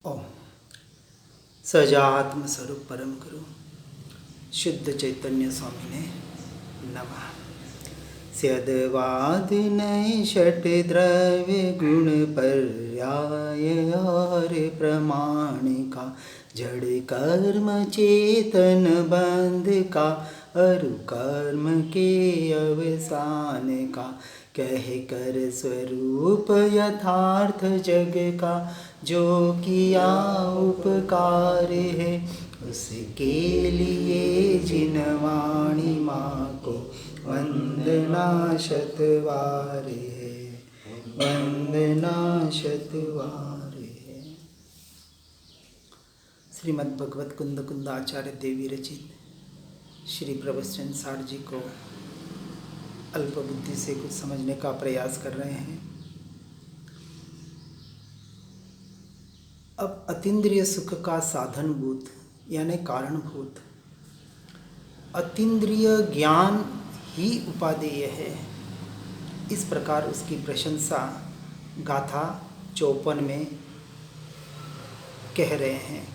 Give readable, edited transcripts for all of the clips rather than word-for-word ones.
ओम सजात्म स्वरूप परम गुरु शुद्ध चैतन्य स्वामी ने नमः। स्यदवाद नय षट द्रव्य गुण पर्याय और प्रमाण का जड़ कर्म चेतन बंध का अरु कर्म के अवसान का कह कर स्वरूप यथार्थ जग का जो किया उपकार है उसके लिए जिनवाणी माँ को वंदना शतवार है, वंदना शतवार है। श्रीमद् भगवत कुंद कुंदाचार्य देवी रचित श्री प्रवचन सार जी को अल्प बुद्धि से कुछ समझने का प्रयास कर रहे हैं। अब अतीन्द्रिय सुख का साधनभूत यानी कारणभूत अतीन्द्रिय ज्ञान ही उपादेय है, इस प्रकार उसकी प्रशंसा गाथा 54 में कह रहे हैं।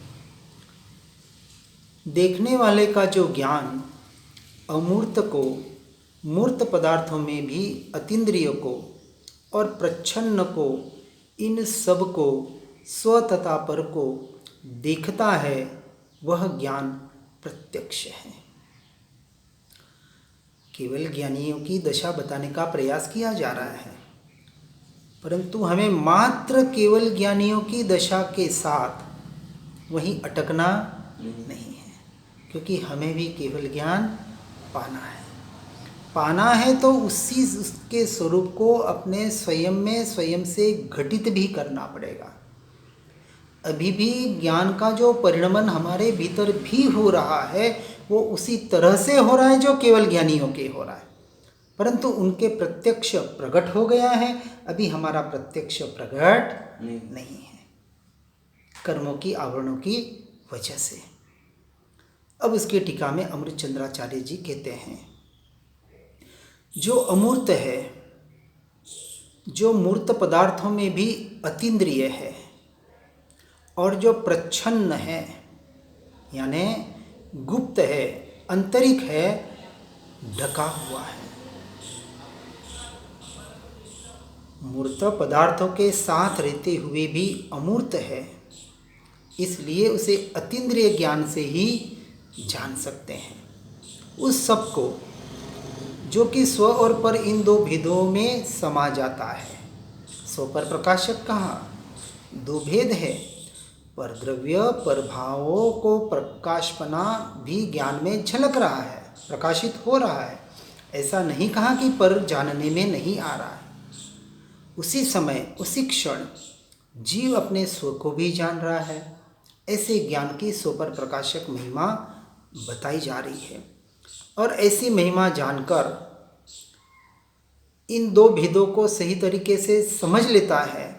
देखने वाले का जो ज्ञान अमूर्त को मूर्त पदार्थों में भी अतीन्द्रिय को और प्रच्छन्न को इन सब को स्व तथा पर को देखता है वह ज्ञान प्रत्यक्ष है। केवल ज्ञानियों की दशा बताने का प्रयास किया जा रहा है, परंतु हमें मात्र केवल ज्ञानियों की दशा के साथ वहीं अटकना नहीं है, क्योंकि हमें भी केवल ज्ञान पाना है तो उसके स्वरूप को अपने स्वयं में स्वयं से घटित भी करना पड़ेगा। अभी भी ज्ञान का जो परिणमन हमारे भीतर भी हो रहा है वो उसी तरह से हो रहा है जो केवल ज्ञानियों के हो रहा है, परंतु उनके प्रत्यक्ष प्रकट हो गया है, अभी हमारा प्रत्यक्ष प्रकट नहीं है कर्मों की आवरणों की वजह से। अब उसकी टीका में अमृत चंद्राचार्य जी कहते हैं, जो अमूर्त है, जो मूर्त पदार्थों में भी अतीन्द्रिय है और जो प्रच्छन्न है यानी गुप्त है, आंतरिक है, ढका हुआ है, मूर्त पदार्थों के साथ रहते हुए भी अमूर्त है, इसलिए उसे अतीन्द्रिय ज्ञान से ही जान सकते हैं। उस सब को जो कि स्व और पर इन दो भेदों में समा जाता है। स्व पर प्रकाशक कहाँ? दो भेद है, पर द्रव्य पर भावों को प्रकाशपना भी ज्ञान में झलक रहा है, प्रकाशित हो रहा है। ऐसा नहीं कहा कि पर जानने में नहीं आ रहा है। उसी समय उसी क्षण जीव अपने स्व को भी जान रहा है। ऐसे ज्ञान की स्व पर प्रकाशक महिमा बताई जा रही है, और ऐसी महिमा जानकर इन दो भेदों को सही तरीके से समझ लेता है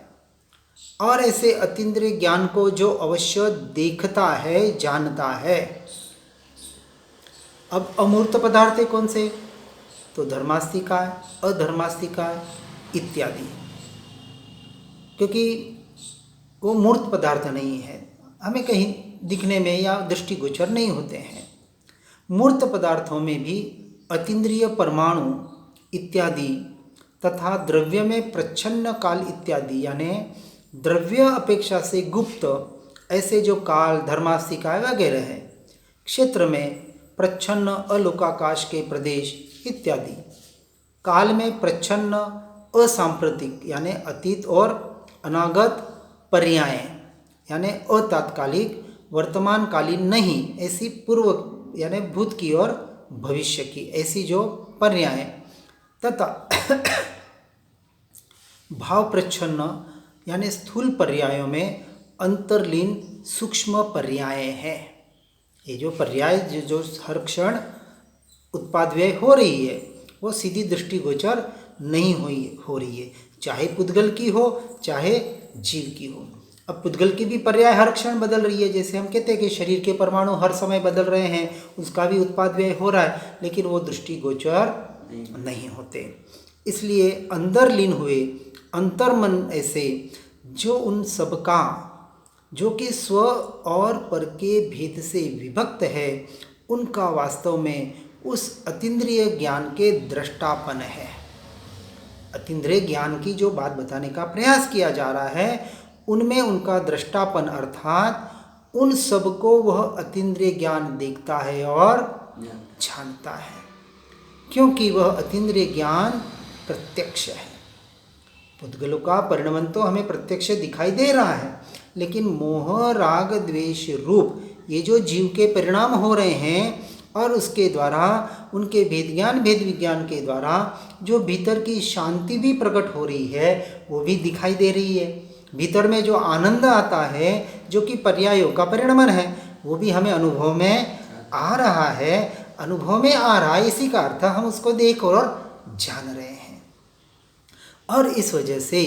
और ऐसे अतीन्द्रिय ज्ञान को जो अवश्य देखता है, जानता है। अब अमूर्त पदार्थ है कौन से? तो धर्मास्तिका, अधर्मास्तिका इत्यादि, क्योंकि वो मूर्त पदार्थ नहीं है, हमें कहीं दिखने में या दृष्टिगोचर नहीं होते हैं। मूर्त पदार्थों में भी अतीन्द्रिय परमाणु इत्यादि तथा द्रव्य में प्रच्छन्न काल इत्यादि यानी द्रव्य अपेक्षा से गुप्त ऐसे जो काल, धर्मास्तिका वगैरह है, क्षेत्र में प्रच्छन्न अलोकाकाश के प्रदेश इत्यादि, काल में प्रच्छन्न असांप्रतिक यानी अतीत और अनागत पर्याय यानी अतात्कालिक वर्तमानकालीन नहीं, ऐसी पूर्व यानी भूत की और भविष्य की ऐसी जो पर्याय, तथा भाव प्रच्छन्न यानी स्थूल पर्यायों में अंतर्लीन सूक्ष्म पर्याय है। ये जो पर्याय जो हर क्षण उत्पाद व्यय हो रही है वो सीधी दृष्टिगोचर नहीं हो रही है, चाहे पुद्गल की हो चाहे जीव की हो। अब पुद्गल की भी पर्याय हर क्षण बदल रही है, जैसे हम कहते हैं कि शरीर के परमाणु हर समय बदल रहे हैं, उसका भी उत्पाद व्यय हो रहा है, लेकिन वो दृष्टिगोचर नहीं होते। इसलिए अंदर लीन हुए अंतर्मन ऐसे जो उन सब का जो कि स्व और पर के भेद से विभक्त है, उनका वास्तव में उस अतीन्द्रिय ज्ञान के दृष्टापन है। अतीन्द्रिय ज्ञान की जो बात बताने का प्रयास किया जा रहा है, उनमें उनका दृष्टापन अर्थात उन सब को वह अतीन्द्रिय ज्ञान देखता है और जानता है, क्योंकि वह अतीन्द्रिय ज्ञान प्रत्यक्ष है। पुद्गलों का परिणमन तो हमें प्रत्यक्ष दिखाई दे रहा है, लेकिन मोह राग द्वेष रूप ये जो जीव के परिणाम हो रहे हैं और उसके द्वारा उनके भेद विज्ञान के द्वारा जो भीतर की शांति भी प्रकट हो रही है, वो भी दिखाई दे रही है। भीतर में जो आनंद आता है, जो कि पर्यायों का परिणमन है, वो भी हमें अनुभव में आ रहा है। अनुभव में आ रहा है, इसी का अर्थ हम उसको देख और जान रहे हैं। और इस वजह से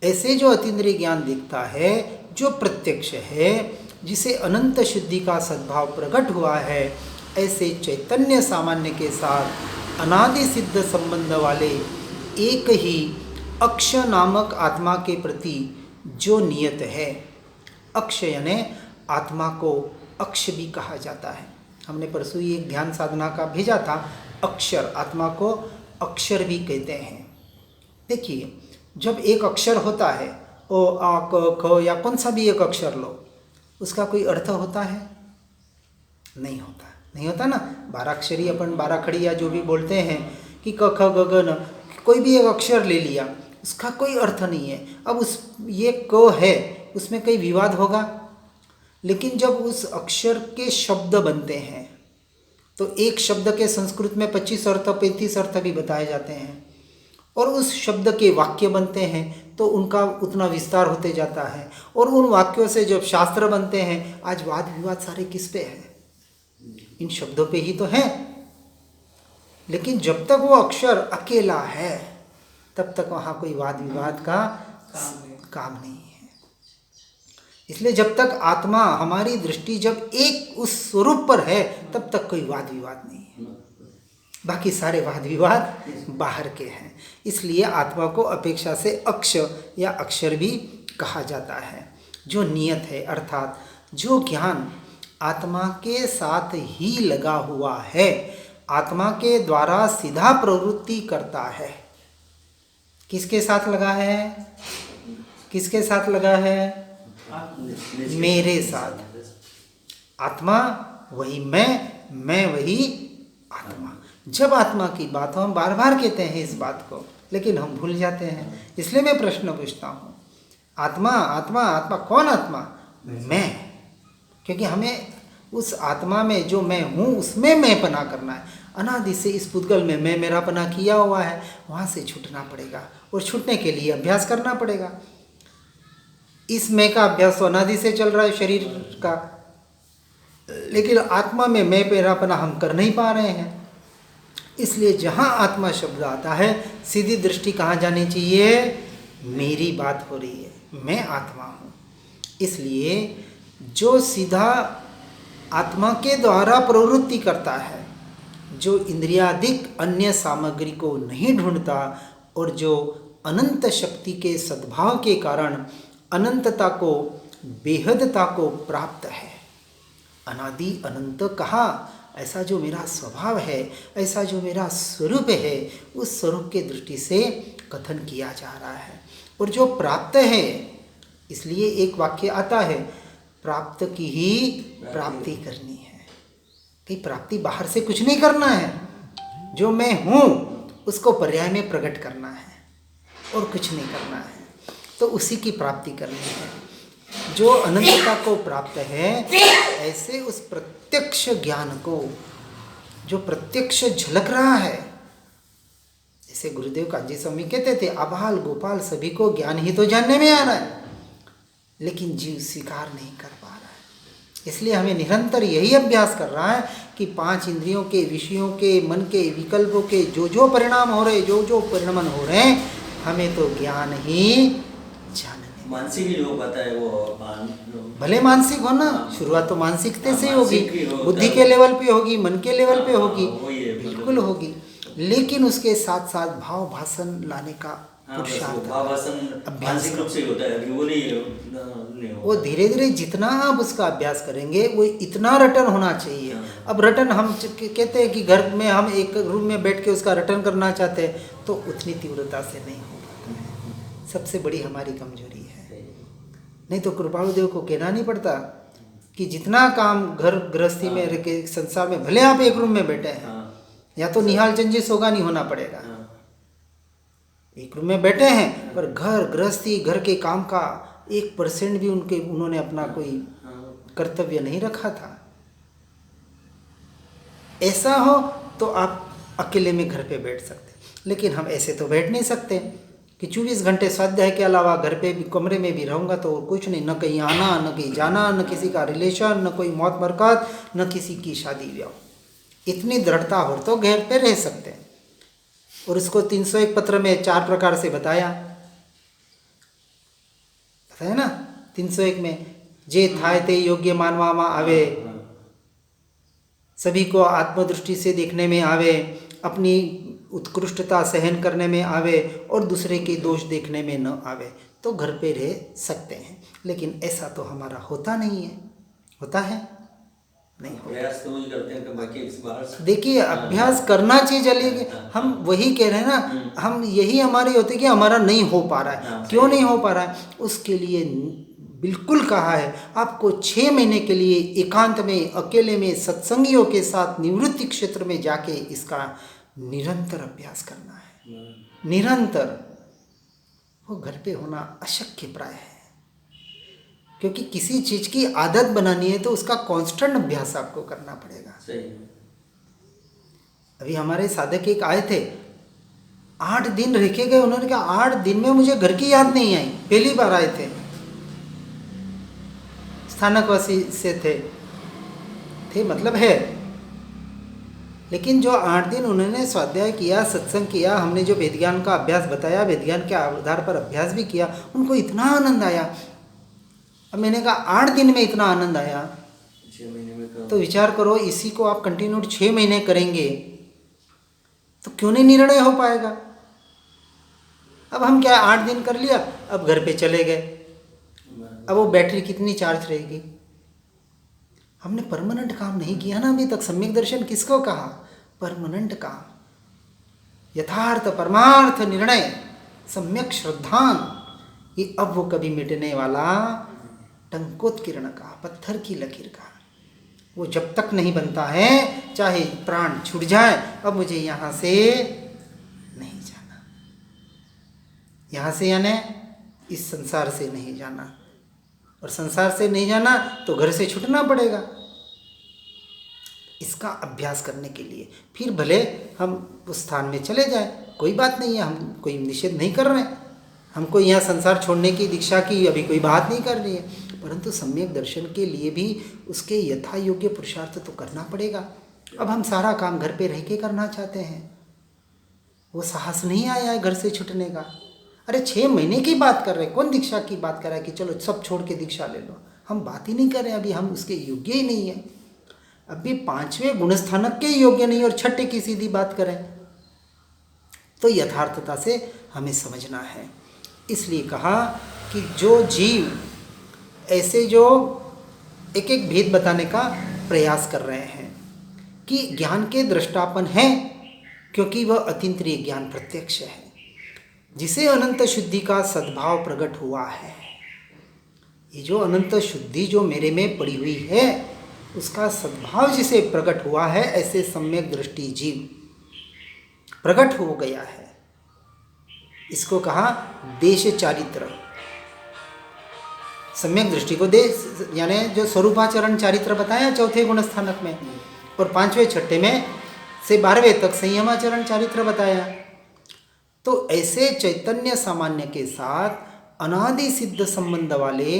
ऐसे जो अतीन्द्रिय ज्ञान दिखता है, जो प्रत्यक्ष है, जिसे अनंत शुद्धि का सद्भाव प्रकट हुआ है, ऐसे चैतन्य सामान्य के साथ अनादि सिद्ध संबंध वाले एक ही अक्ष नामक आत्मा के प्रति जो नियत है, अक्ष यानी आत्मा को अक्ष भी कहा जाता है। हमने परसों ही एक ध्यान साधना का भेजा था, अक्षर, आत्मा को अक्षर भी कहते हैं। देखिए, जब एक अक्षर होता है, ओ आ क ख या कौन सा भी एक अक्षर लो, उसका कोई अर्थ होता है? नहीं होता ना। 12 अक्षरी अपन 12 खड़ी या जो भी बोलते हैं कि क ख ग घ न, कोई भी एक अक्षर ले लिया, उसका कोई अर्थ नहीं है। अब उस ये क है, उसमें कई विवाद होगा, लेकिन जब उस अक्षर के शब्द बनते हैं तो एक शब्द के संस्कृत में 25 अर्थ 35 अर्थ भी बताए जाते हैं, और उस शब्द के वाक्य बनते हैं तो उनका उतना विस्तार होते जाता है, और उन वाक्यों से जब शास्त्र बनते हैं, आज वाद विवाद सारे किस पे है? इन शब्दों पे ही तो है। लेकिन जब तक वो अक्षर अकेला है, तब तक वहाँ कोई वाद विवाद का काम नहीं है। इसलिए जब तक आत्मा, हमारी दृष्टि जब एक उस स्वरूप पर है, तब तक कोई वाद विवाद नहीं है। बाकी सारे वाद विवाद बाहर के हैं। इसलिए आत्मा को अपेक्षा से अक्ष या अक्षर भी कहा जाता है, जो नियत है, अर्थात जो ज्ञान आत्मा के साथ ही लगा हुआ है, आत्मा के द्वारा सीधा प्रवृत्ति करता है। किसके साथ लगा है? किसके साथ लगा है? मेरे साथ। आत्मा वही मैं वही आत्मा। जब आत्मा की बात हो, हम बार बार कहते हैं इस बात को, लेकिन हम भूल जाते हैं। इसलिए मैं प्रश्न पूछता हूँ, आत्मा आत्मा आत्मा, कौन आत्मा? मैं। क्योंकि हमें उस आत्मा में जो मैं हूँ, उसमें मैं पना करना है। अनादि से इस पुद्गल में मैं मेरा पना किया हुआ है, वहाँ से छूटना पड़ेगा, और छूटने के लिए अभ्यास करना पड़ेगा। इस मैं का अभ्यास तो अनादि से चल रहा है शरीर का, लेकिन आत्मा में मैं मेरापना हम कर नहीं पा रहे हैं। इसलिए जहाँ आत्मा शब्द आता है, सीधी दृष्टि कहाँ जानी चाहिए? मेरी बात हो रही है, मैं आत्मा हूँ। इसलिए जो सीधा आत्मा के द्वारा प्रवृत्ति करता है, जो इंद्रियादिक अन्य सामग्री को नहीं ढूंढता, और जो अनंत शक्ति के सद्भाव के कारण अनंतता को, बेहदता को प्राप्त है। अनादि अनंत कहा, ऐसा जो मेरा स्वभाव है, ऐसा जो मेरा स्वरूप है, उस स्वरूप के दृष्टि से कथन किया जा रहा है। और जो प्राप्त है, इसलिए एक वाक्य आता है, प्राप्त की ही प्राप्ति करनी है। कि प्राप्ति बाहर से कुछ नहीं करना है, जो मैं हूँ उसको पर्याय में प्रकट करना है, और कुछ नहीं करना है, तो उसी की प्राप्ति करनी है। जो अनंतता को प्राप्त है, ऐसे उस प्रत्यक्ष ज्ञान को, जो प्रत्यक्ष झलक रहा है, जैसे गुरुदेव कांजी स्वामी कहते थे, आबाल गोपाल सभी को ज्ञान ही तो जानने में आ रहा है, लेकिन जीव स्वीकार नहीं कर पा रहा है। इसलिए हमें निरंतर यही अभ्यास कर रहा है कि 5 इंद्रियों के, विषयों के, मन के, विकल्पों के जो परिणाम हो रहे, जो परिणमन हो रहे हैं, हमें तो ज्ञान ही जानने। मानसिक लोग बताए वो भले मानसिक हो ना, शुरुआत तो मानसिकते से होगी, बुद्धि के लेवल पे होगी, मन के लेवल पे होगी, बिल्कुल होगी, लेकिन उसके साथ साथ भाव भाषण लाने का हाँ, बस वो पुरुषार्थ भावासन अभ्यास मानसिक रूप से ही होता है, अभी वो नहीं वो होता। धीरे धीरे जितना आप उसका अभ्यास करेंगे वो इतना रटन होना चाहिए। हाँ। अब रटन हम कहते हैं कि घर में हम एक रूम में बैठ के उसका रटन करना चाहते हैं तो उतनी तीव्रता से नहीं हो पाता है। सबसे बड़ी हमारी कमजोरी है। नहीं तो कृपालु देव को कहना नहीं पड़ता कि जितना काम घर गृहस्थी में रह के संसार में, भले आप एक रूम में बैठे हैं, या तो निहाल चंजी सोगा नहीं होना पड़ेगा, एक रूम में बैठे हैं, पर घर गृहस्थी घर के काम का 1% भी उन्होंने अपना कोई कर्तव्य नहीं रखा था। ऐसा हो तो आप अकेले में घर पे बैठ सकते, लेकिन हम ऐसे तो बैठ नहीं सकते कि 24 घंटे स्वाध्याय के अलावा घर पे भी कमरे में भी रहूँगा तो कुछ नहीं, न कहीं आना न कहीं जाना, न किसी का रिलेशन, न कोई मौत बरकत, न किसी की शादी ब्याह। इतनी दृढ़ता हो तो घर पे रह सकते हैं। और उसको 301 पत्र में 4 प्रकार से बताया ना। 301 में जे थाय ते योग्य मानवा में आवे, सभी को आत्मदृष्टि से देखने में आवे, अपनी उत्कृष्टता सहन करने में आवे और दूसरे के दोष देखने में न आवे, तो घर पे रह सकते हैं। लेकिन ऐसा तो हमारा होता नहीं है। होता है? नहीं होता। प्रयास तो वही करते हैं कि बाकी इस बार देखिए अभ्यास करना चाहिए। चलिए हम वही कह रहे हैं ना, हम यही हमारी होती है कि हमारा नहीं हो पा रहा है। क्यों नहीं हो पा रहा है? उसके लिए बिल्कुल कहा है आपको 6 महीने के लिए एकांत में अकेले में सत्संगियों के साथ निवृत्ति क्षेत्र में जाके इसका निरंतर अभ्यास करना है। निरंतर। वो घर पे होना अशक्य प्राय है, क्योंकि किसी चीज की आदत बनानी है तो उसका कांस्टेंट अभ्यास आपको करना पड़ेगा। सही। अभी हमारे साधक एक आए थे, 8 दिन रह के गए। उन्होंने कहा 8 दिन में मुझे घर की याद नहीं आई। पहली बार आए थे, स्थानकवासी से थे मतलब है। लेकिन जो 8 दिन उन्होंने स्वाध्याय किया, सत्संग किया, हमने जो वेद ज्ञान का अभ्यास बताया, वेद ज्ञान के आधार पर अभ्यास भी किया, उनको इतना आनंद आया। अब मैंने कहा 8 दिन में इतना आनंद आया, 6 महीने में तो विचार करो इसी को आप कंटिन्यू 6 महीने करेंगे तो क्यों नहीं निर्णय हो पाएगा। अब हम क्या 8 दिन कर लिया, अब घर पे चले गए, अब वो बैटरी कितनी चार्ज रहेगी। हमने परमानेंट काम नहीं किया ना अभी तक। सम्यक दर्शन किसको कहा? परमानेंट काम, यथार्थ परमार्थ निर्णय, सम्यक श्रद्धान, ये अब वो कभी मिटने वाला टंकोत्कीर्ण का, पत्थर की लकीर का, वो जब तक नहीं बनता है चाहे प्राण छूट जाए, अब मुझे यहाँ से नहीं जाना, यहाँ से यानी इस संसार से नहीं जाना, और संसार से नहीं जाना तो घर से छूटना पड़ेगा। इसका अभ्यास करने के लिए फिर भले हम उस स्थान में चले जाएं, कोई बात नहीं है, हम कोई निषेध नहीं कर रहे हैं, हमको यहाँ संसार छोड़ने की दीक्षा की अभी कोई बात नहीं कर रही है, परंतु सम्यक दर्शन के लिए भी उसके यथा योग्य पुरुषार्थ तो करना पड़ेगा। अब हम सारा काम घर पे रह के करना चाहते हैं, वो साहस नहीं आया है घर से छूटने का। अरे 6 महीने की बात कर रहे हैं, कौन दीक्षा की बात कर रहा है कि चलो सब छोड़ के दीक्षा ले लो। हम बात ही नहीं कर रहे, अभी हम उसके योग्य ही नहीं है, अभी 5वें गुणस्थानक के योग्य नहीं और 6ठे की सीधी बात करें तो यथार्थता से हमें समझना है। इसलिए कहा कि जो जीव ऐसे जो एक एक भेद बताने का प्रयास कर रहे हैं कि ज्ञान के दृष्टापन है, क्योंकि वह अतीन्द्रिय ज्ञान प्रत्यक्ष है, जिसे अनंत शुद्धि का सद्भाव प्रकट हुआ है। ये जो अनंत शुद्धि जो मेरे में पड़ी हुई है उसका सद्भाव जिसे प्रकट हुआ है, ऐसे सम्यक दृष्टि जीव प्रकट हो गया है। इसको कहा देश चारित्र। सम्यक दृष्टि को देश यानी जो स्वरूपाचरण चारित्र बताया 4थे गुणस्थानक में, और 5वें 6ठे में से 12वें तक संयमाचरण चारित्र बताया। तो ऐसे चैतन्य सामान्य के साथ अनादि सिद्ध संबंध वाले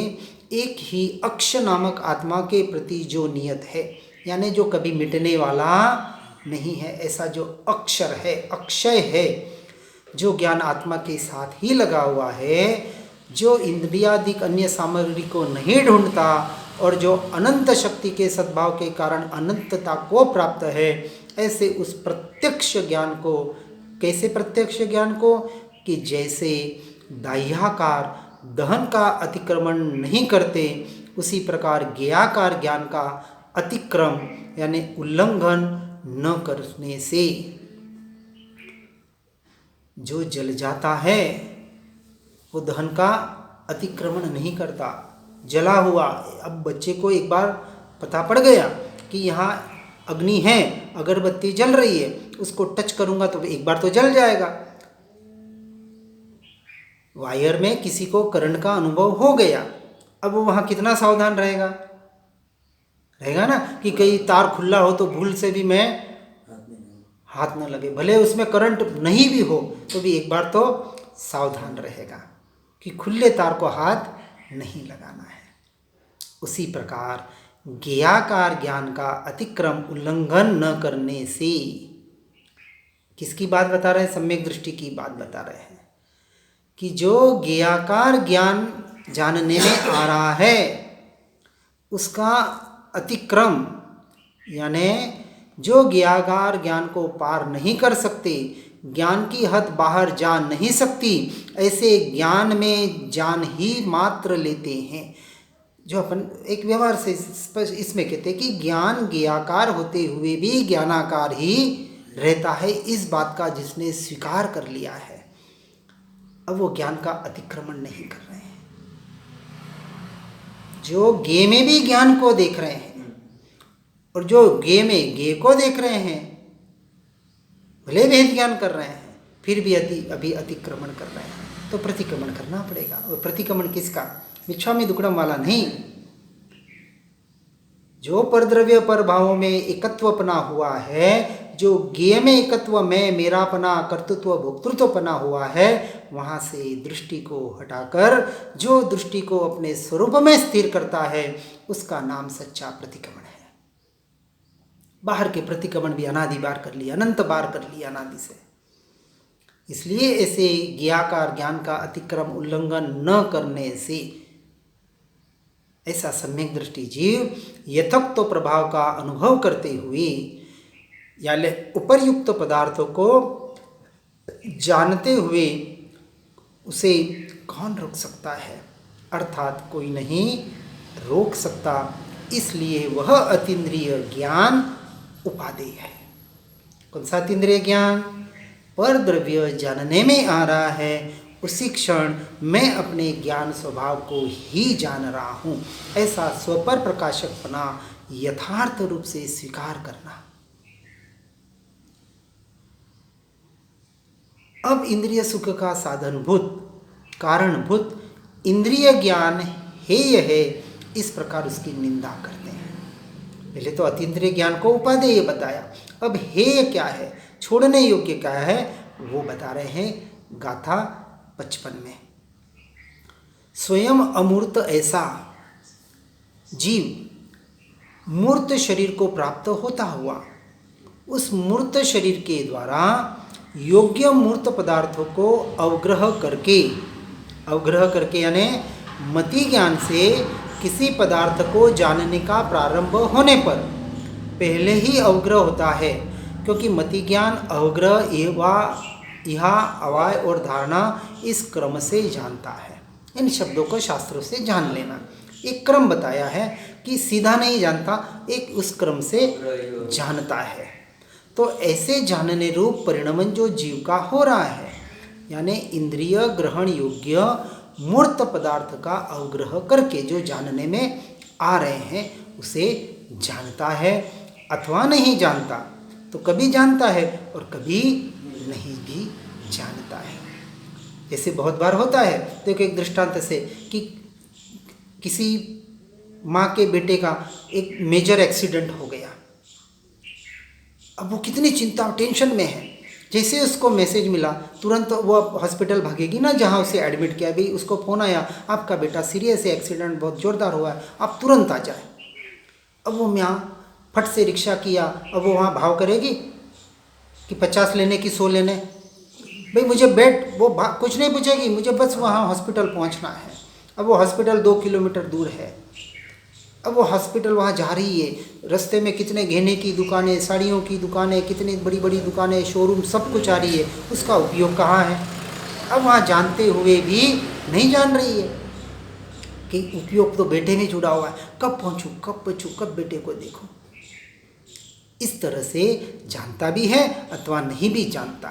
एक ही अक्ष नामक आत्मा के प्रति जो नियत है, यानी जो कभी मिटने वाला नहीं है, ऐसा जो अक्षर है, अक्षय है, जो ज्ञान आत्मा के साथ ही लगा हुआ है, जो इंद्रियादिक अन्य सामग्री को नहीं ढूंढता और जो अनंत शक्ति के सद्भाव के कारण अनंतता को प्राप्त है, ऐसे उस प्रत्यक्ष ज्ञान को, कैसे प्रत्यक्ष ज्ञान को कि जैसे दाह्याकार दहन का अतिक्रमण नहीं करते, उसी प्रकार ज्ञेयाकार ज्ञान का अतिक्रम यानी उल्लंघन न करने से जो जल जाता है वो दहन का अतिक्रमण नहीं करता। जला हुआ, अब बच्चे को एक बार पता पड़ गया कि यहाँ अग्नि है, अगरबत्ती जल रही है, उसको टच करूँगा तो एक बार तो जल जाएगा। वायर में किसी को करंट का अनुभव हो गया, अब वो वहाँ कितना सावधान रहेगा ना कि कहीं तार खुला हो तो भूल से भी मैं हाथ न लगे, भले उसमें करंट नहीं भी हो तो भी एक बार तो सावधान रहेगा कि खुले तार को हाथ नहीं लगाना है। उसी प्रकार ज्ञेयाकार ज्ञान का अतिक्रम उल्लंघन न करने से, किसकी बात बता रहे हैं? सम्यक दृष्टि की बात बता रहे हैं कि जो ज्ञेयाकार ज्ञान जानने में आ रहा है उसका अतिक्रम यानी जो ज्ञेयाकार ज्ञान को पार नहीं कर सकते, ज्ञान की हद बाहर जा नहीं सकती, ऐसे ज्ञान में जान ही मात्र लेते हैं। जो अपन एक व्यवहार से इसमें कहते हैं कि ज्ञान ज्ञेयाकार होते हुए भी ज्ञानाकार ही रहता है, इस बात का जिसने स्वीकार कर लिया है, अब वो ज्ञान का अतिक्रमण नहीं कर रहे हैं। जो गे में भी ज्ञान को देख रहे हैं और जो गे में गे को देख रहे हैं, भले भेद ज्ञान कर रहे हैं, फिर भी अभी अतिक्रमण कर रहे हैं, तो प्रतिक्रमण करना पड़ेगा। और प्रतिक्रमण किसका? मिच्छामि दुक्कडम वाला नहीं, जो परद्रव्य पर भावों में एकत्वपना हुआ है, जो ज्ञेय में एकत्व में मेरापना कर्तृत्व भोक्तृत्वपना हुआ है, वहाँ से दृष्टि को हटाकर जो दृष्टि को अपने स्वरूप में स्थिर करता है उसका नाम सच्चा प्रतिक्रमण है। बाहर के प्रतिक्रमण भी अनादि बार कर लिया, अनंत बार कर लिया अनादि से। इसलिए ऐसे ज्ञेयाकार ज्ञान का अतिक्रम उल्लंघन न करने से ऐसा सम्यक दृष्टि जीव यथोक्त प्रभाव का अनुभव करते हुए यानी उपर्युक्त पदार्थों को जानते हुए उसे कौन रोक सकता है? अर्थात कोई नहीं रोक सकता, इसलिए वह अतीन्द्रिय ज्ञान उपादेय है। कौन सा अतीन्द्रिय ज्ञान? पर द्रव्य जानने में आ रहा है, उसी क्षण मैं अपने ज्ञान स्वभाव को ही जान रहा हूँ, ऐसा स्वपर प्रकाशकपना यथार्थ रूप से स्वीकार करना। अब इंद्रिय सुख का साधनभूत कारणभूत इंद्रिय ज्ञान हेय है, इस प्रकार उसकी निंदा करते हैं। पहले तो अतीन्द्रिय ज्ञान को उपादेय बताया, अब हेय क्या है, छोड़ने योग्य क्या है, वो बता रहे हैं गाथा 55 में। स्वयं अमूर्त ऐसा जीव मूर्त शरीर को प्राप्त होता हुआ उस मूर्त शरीर के द्वारा योग्य मूर्त पदार्थों को अवग्रह करके यानी मति ज्ञान से किसी पदार्थ को जानने का प्रारंभ होने पर पहले ही अवग्रह होता है, क्योंकि मति ज्ञान अवग्रह इहा अवाय और धारणा इस क्रम से जानता है। इन शब्दों को शास्त्रों से जान लेना, एक क्रम बताया है कि सीधा नहीं जानता, एक उस क्रम से जानता है। तो ऐसे जानने रूप परिणमन जो जीव का हो रहा है, यानी इंद्रिय ग्रहण योग्य मूर्त पदार्थ का अवग्रह करके जो जानने में आ रहे हैं उसे जानता है अथवा नहीं जानता। तो कभी जानता है और कभी नहीं भी जानता है। ऐसे बहुत बार होता है। देखो एक दृष्टांत से कि किसी माँ के बेटे का एक मेजर एक्सीडेंट हो गया, अब वो कितनी चिंता और टेंशन में है। जैसे उसको मैसेज मिला तुरंत वो हॉस्पिटल भागेगी ना जहाँ उसे एडमिट किया, भाई उसको फ़ोन आया आपका बेटा सीरियस है, एक्सीडेंट बहुत ज़ोरदार हुआ है, आप तुरंत आ जाए। अब वो माँ फट से रिक्शा किया, अब वो वहाँ भाव करेगी कि 50 लेने की 100 लेने, भाई मुझे बेड, वो कुछ नहीं पूछेगी, मुझे बस वहाँ हॉस्पिटल पहुँचना है। अब वो हॉस्पिटल 2 किलोमीटर दूर है, अब वो हॉस्पिटल वहाँ जा रही है, रास्ते में कितने गहने की दुकानें, साड़ियों की दुकानें, कितनी बड़ी बड़ी दुकानें, शोरूम, सब कुछ आ रही है, उसका उपयोग कहाँ है? अब वहाँ जानते हुए भी नहीं जान रही है कि उपयोग तो बेटे में जुड़ा हुआ है, कब पहुँचूँ, कब बचूँ, कब बेटे को देखूँ। इस तरह से जानता भी है अथवा नहीं भी जानता।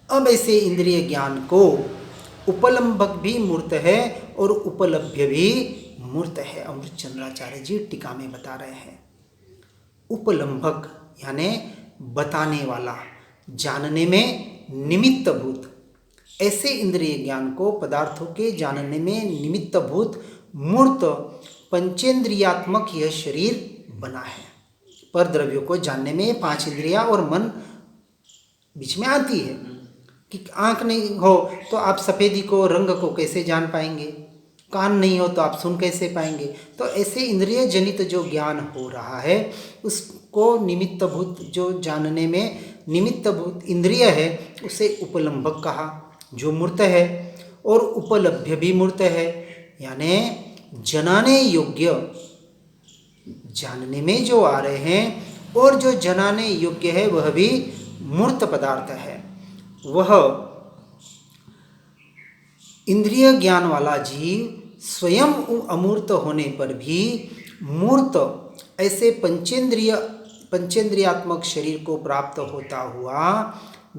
अब ऐसे इंद्रिय ज्ञान को उपलम्भक भी मूर्त है और उपलभ्य भी मूर्त है। अमृत चंद्राचार्य जी टीका में बता रहे हैं। उपलम्भक यानी बताने वाला, जानने में निमित्तभूत, ऐसे इंद्रिय ज्ञान को पदार्थों के जानने में निमित्तभूत मूर्त पंचेंद्रियात्मक यह शरीर बना है। पर द्रव्यों को जानने में 5 इंद्रियां और मन बीच में आती है कि आँख नहीं हो तो आप सफ़ेदी को, रंग को कैसे जान पाएंगे, कान नहीं हो तो आप सुन कैसे पाएंगे। तो ऐसे इंद्रिय जनित जो ज्ञान हो रहा है उसको निमित्तभूत, जो जानने में निमित्तभूत इंद्रिय है उसे उपलम्भक कहा, जो मूर्त है। और उपलभ्य भी मूर्त है, यानी जनाने योग्य, जानने में जो आ रहे हैं और जो जनाने योग्य है वह भी मूर्त पदार्थ है। वह इंद्रिय ज्ञान वाला जीव स्वयं अमूर्त होने पर भी मूर्त ऐसे पंचेंद्रियात्मक शरीर को प्राप्त होता हुआ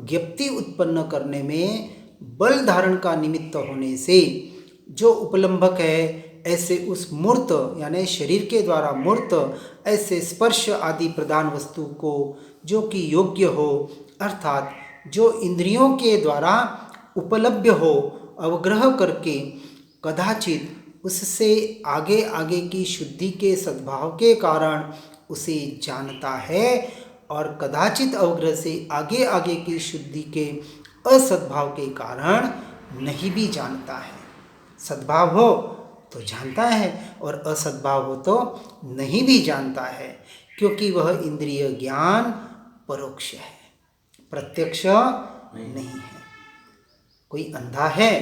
ज्ञप्ति उत्पन्न करने में बल धारण का निमित्त होने से जो उपलम्भक है, ऐसे उस मूर्त यानी शरीर के द्वारा मूर्त ऐसे स्पर्श आदि प्रधान वस्तु को जो कि योग्य हो, अर्थात जो इंद्रियों के द्वारा उपलब्ध हो, अवग्रह करके कदाचित उससे आगे आगे की शुद्धि के सद्भाव के कारण उसे जानता है और कदाचित अवग्रह से आगे आगे की शुद्धि के असद्भाव के कारण नहीं भी जानता है। सद्भाव हो तो जानता है और असद्भाव हो तो नहीं भी जानता है, क्योंकि वह इंद्रिय ज्ञान परोक्ष है, प्रत्यक्ष नहीं है। कोई अंधा है,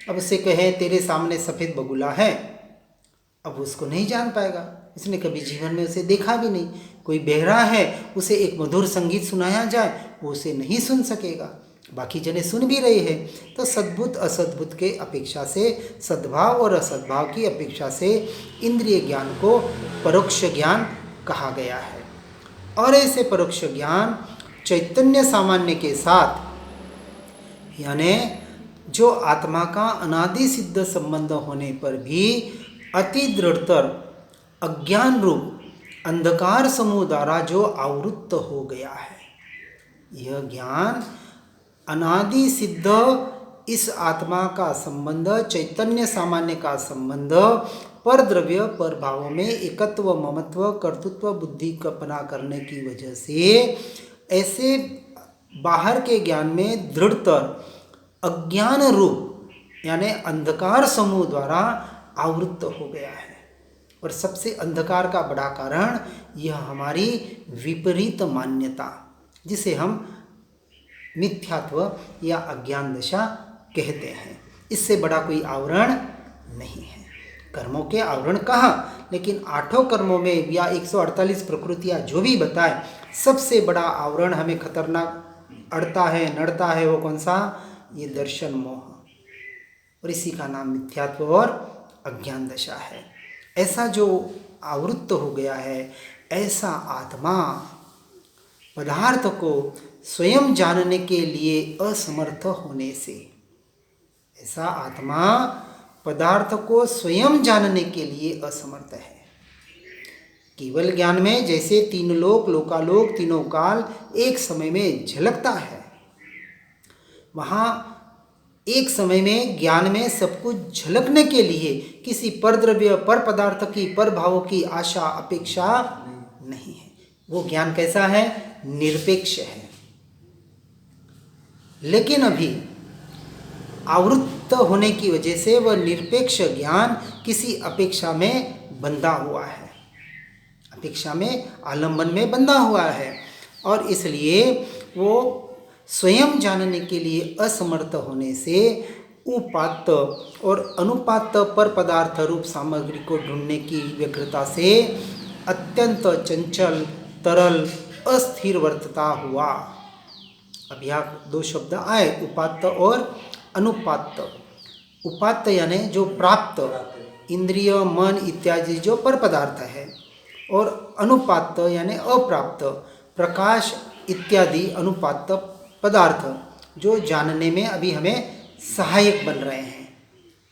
अब उसे कहे तेरे सामने सफ़ेद बगुला है, अब उसको नहीं जान पाएगा, इसने कभी जीवन में उसे देखा भी नहीं। कोई बहरा है, उसे एक मधुर संगीत सुनाया जाए वो उसे नहीं सुन सकेगा, बाकी जने सुन भी रहे हैं। तो सद्भुत असद्भुत के अपेक्षा से, सद्भाव और असद्भाव की अपेक्षा से इंद्रिय ज्ञान को परोक्ष ज्ञान कहा गया है। और ऐसे परोक्ष ज्ञान चैतन्य सामान्य के साथ, यानी जो आत्मा का अनादि सिद्ध संबंध होने पर भी अति दृढ़तर अज्ञान रूप अंधकार समूह द्वारा जो आवृत्त हो गया है, यह ज्ञान अनादि सिद्ध इस आत्मा का संबंध, चैतन्य सामान्य का संबंध पर द्रव्य पर भावों में एकत्व, ममत्व, कर्तृत्व, बुद्धि कल्पना करने की वजह से ऐसे बाहर के ज्ञान में दृढ़तर अज्ञान रूप यानी अंधकार समूह द्वारा आवृत्त हो गया है। और सबसे अंधकार का बड़ा कारण यह हमारी विपरीत मान्यता, जिसे हम मिथ्यात्व या अज्ञान दशा कहते हैं, इससे बड़ा कोई आवरण नहीं है। कर्मों के आवरण कहाँ, लेकिन 8 कर्मों में या 148 प्रकृतियाँ जो भी बताए, सबसे बड़ा आवरण हमें खतरनाक अड़ता है, नड़ता है, वो कौन सा? ये दर्शन मोह, और इसी का नाम मिथ्यात्व और अज्ञान दशा है। ऐसा जो आवृत्त हो गया है, ऐसा आत्मा पदार्थ को स्वयं जानने के लिए असमर्थ होने से, ऐसा आत्मा पदार्थ को स्वयं जानने के लिए असमर्थ है। केवल ज्ञान में जैसे 3 लोक, लोकालोक, तीनों काल एक समय में झलकता है, वहाँ एक समय में ज्ञान में सब कुछ झलकने के लिए किसी पर द्रव्य, पर पदार्थ की, पर भावों की आशा अपेक्षा नहीं है। वो ज्ञान कैसा है? निरपेक्ष है। लेकिन अभी आवृत्त होने की वजह से वह निरपेक्ष ज्ञान किसी अपेक्षा में बंधा हुआ है, अपेक्षा में, आलंबन में बंधा हुआ है, और इसलिए वो स्वयं जानने के लिए असमर्थ होने से उपात्त और अनुपात्त पर पदार्थ रूप सामग्री को ढूंढने की व्यग्रता से अत्यंत चंचल, तरल, अस्थिर वर्तता हुआ। अब यहाँ दो शब्द आए, उपात्त और अनुपात्त। उपात्त यानी जो प्राप्त इंद्रिय मन इत्यादि जो पर पदार्थ है, और अनुपात्त यानी अप्राप्त प्रकाश इत्यादि अनुपात्त पदार्थ जो जानने में अभी हमें सहायक बन रहे हैं,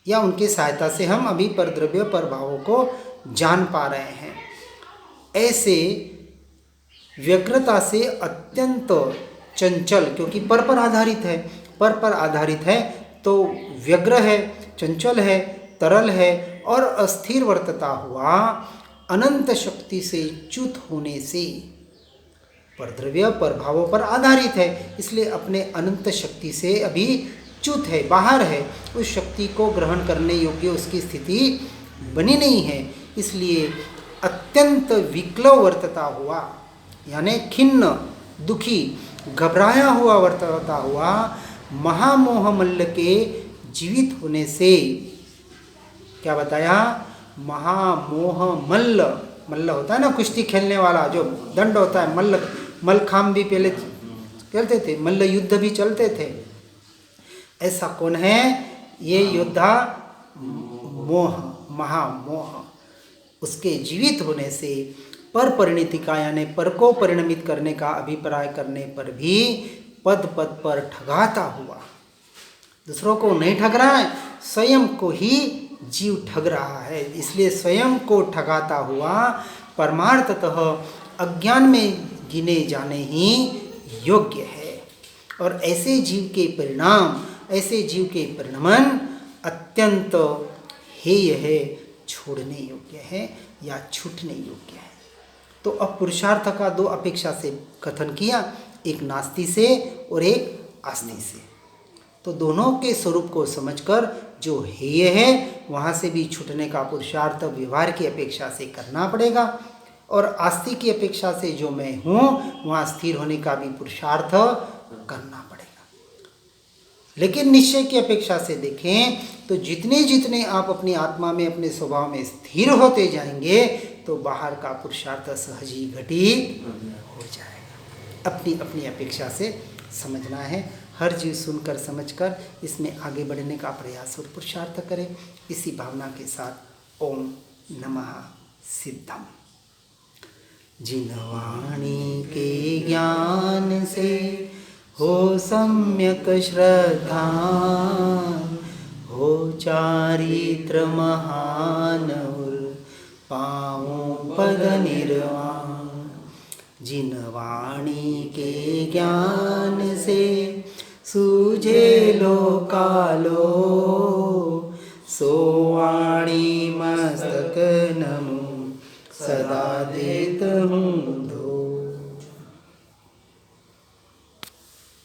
या उनके सहायता से हम अभी परद्रव्य पर भावों को जान पा रहे हैं। ऐसे व्यग्रता से अत्यंत चंचल, क्योंकि पर आधारित है, पर आधारित है तो व्यग्र है, चंचल है, तरल है और अस्थिर वर्तता हुआ अनंत शक्ति से च्युत होने से, परद्रव्य पर भावों पर आधारित है इसलिए अपने अनंत शक्ति से अभी च्युत है, बाहर है, उस शक्ति को ग्रहण करने योग्य उसकी स्थिति बनी नहीं है, इसलिए अत्यंत विकलव वर्तता हुआ यानी खिन्न, दुखी, घबराया हुआ वर्तता हुआ महामोह मल्ल के जीवित होने से, क्या बताया, महामोह मल्ल, मल्ल होता है ना कुश्ती खेलने वाला जो दंड होता है, मल्लखांब भी पहले खेलते थे, मल्ल युद्ध भी चलते थे। ऐसा कौन है? ये योद्धा मोह, महामोह, उसके जीवित होने से पर परिणति का यानी पर को परिणमित करने का अभिप्राय करने पर भी पद पद पर ठगाता हुआ, दूसरों को नहीं ठग रहा है, स्वयं को ही जीव ठग रहा है, इसलिए स्वयं को ठगाता हुआ परमार्थतः अज्ञान में गिने जाने ही योग्य है। और ऐसे जीव के परिणाम, ऐसे जीव के परिणमन अत्यंत हेय है, छोड़ने योग्य है या छूटने योग्य है। तो अब पुरुषार्थ का दो अपेक्षा से कथन किया, एक नास्ति से और एक आस्ति से। तो दोनों के स्वरूप को समझकर जो हेय है वहाँ से भी छूटने का पुरुषार्थ व्यवहार की अपेक्षा से करना पड़ेगा, और आस्ति की अपेक्षा से जो मैं हूँ वहाँ स्थिर होने का भी पुरुषार्थ करना पड़ेगा। लेकिन निश्चय की अपेक्षा से देखें तो जितने जितने आप अपनी आत्मा में, अपने स्वभाव में स्थिर होते जाएंगे तो बाहर का पुरुषार्थ सहज ही घटित हो जाएगा। अपनी अपनी अपेक्षा से समझना है, हर जीव सुनकर समझकर इसमें आगे बढ़ने का प्रयास और पुरुषार्थ करें। इसी भावना के साथ ओम नमः सिद्धम। जिन वाणी के ज्ञान से हो सम्यक श्रद्धा, हो चारित्र महान पाऊं पद निर्वाण। जिन वाणी के ज्ञान से सूझे लो कालो, सो वाणी मस्तक नमो सदा देत हूँ।